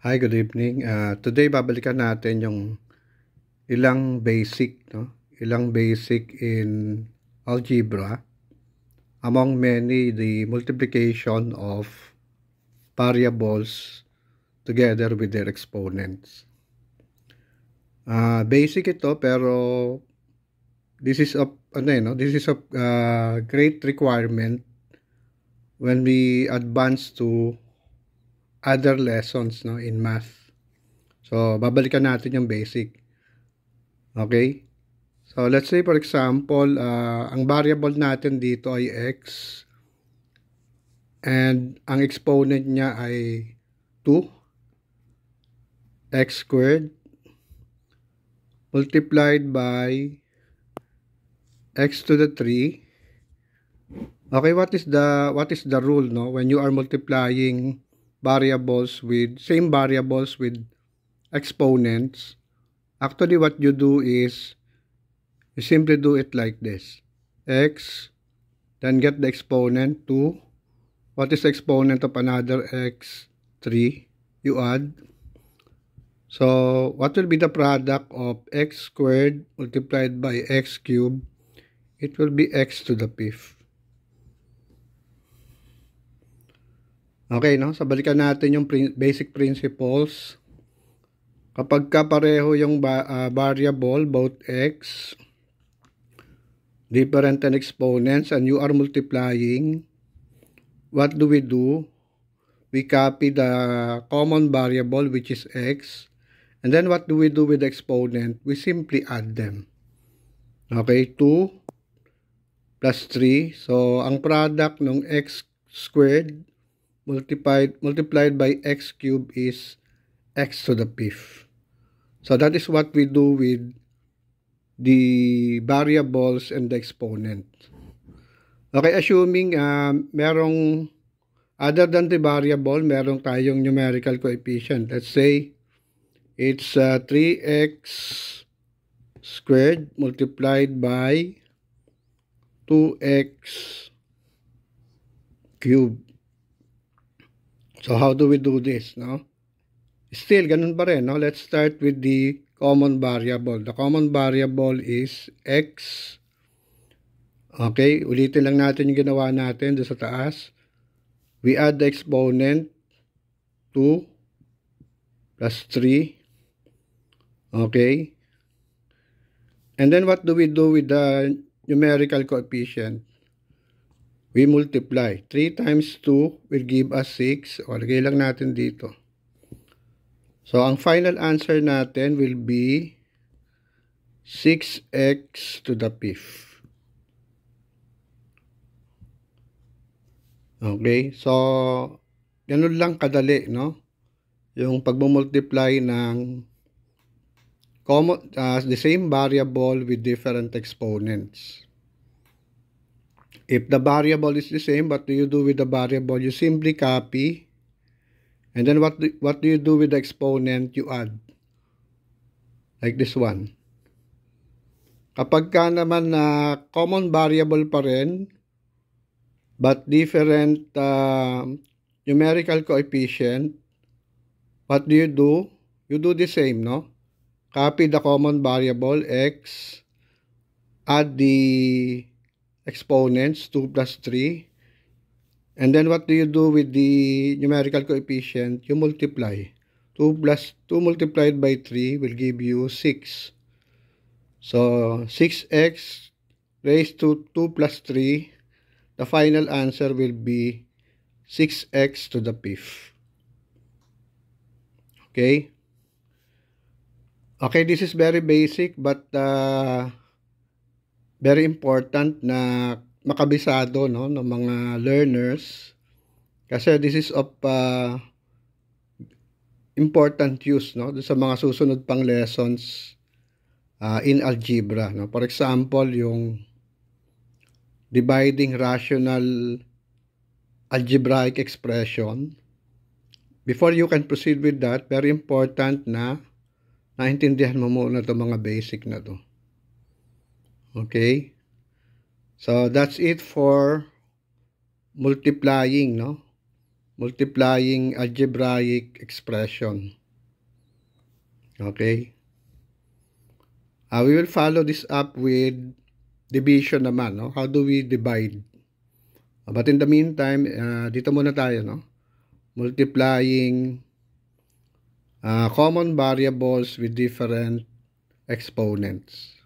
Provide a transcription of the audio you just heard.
Hi, good evening. Today babalikan natin yung ilang basic, no? Ilang basic in algebra. Among many, the multiplication of variables together with their exponents. Basic ito pero this is of great requirement when we advance to other lessons, no, in math. So babalikan natin yung basic. Okay? So, let's say for example, ang variable natin dito ay x and ang exponent niya ay 2 x squared multiplied by x to the 3. Okay, what is the rule, no, when you are multiplying same variables with exponents? Actually, what you do is you simply do it like this. X, then get the exponent 2. What is the exponent of another x? 3. You add. So, what will be the product of x squared multiplied by x cubed? It will be x to the 5th. Okay, no? So, balikan natin yung basic principles. Kapag pareho yung variable, both x, different and exponents, and you are multiplying, what do? We copy the common variable, which is x, and then what do we do with the exponent? We simply add them. Okay, 2 plus 3. So, ang product ng x squared multiplied by x cubed is x to the 5th. So, that is what we do with the variables and the exponent. Okay, assuming merong other than the variable, merong tayong numerical coefficient. Let's say it's 3x squared multiplied by 2x cubed. So how do we do this, no? Still, ganun pa rin, no? Let's start with the common variable. The common variable is x. Okay, ulitin lang natin yung ginawa natin doon sa taas. We add the exponent 2 plus 3. Okay. And then what do we do with the numerical coefficient? We multiply. 3 times 2 will give us 6. O, lagay lang natin dito. So, ang final answer natin will be 6x to the 5th. Okay, so ganun lang kadali, no? Yung pagmumultiply ng the same variable with different exponents. If the variable is the same, what do you do with the variable? You simply copy. And then what do you do with the exponent? You add. Like this one. Kapag ka naman na common variable pa rin, but different numerical coefficient, what do? You do the same, no? Copy the common variable, x, add the exponents, 2 plus 3, and then what do you do with the numerical coefficient? You multiply. 2 multiplied by 3 will give you 6. So, 6x raised to 2 plus 3, the final answer will be 6x to the 5th. Okay? Okay, this is very basic but very important na makabisado, no, ng mga learners kasi this is of important use, no, sa mga susunod pang lessons in algebra, no. For example, yung dividing rational algebraic expression. Before you can proceed with that, very important na naintindihan mo muna itong mga basic na to. Okay? So, that's it for multiplying, no? multiplying algebraic expression. Okay? We will follow this up with division naman, no? How do we divide? But in the meantime, dito muna tayo, no? Multiplying common variables with different exponents.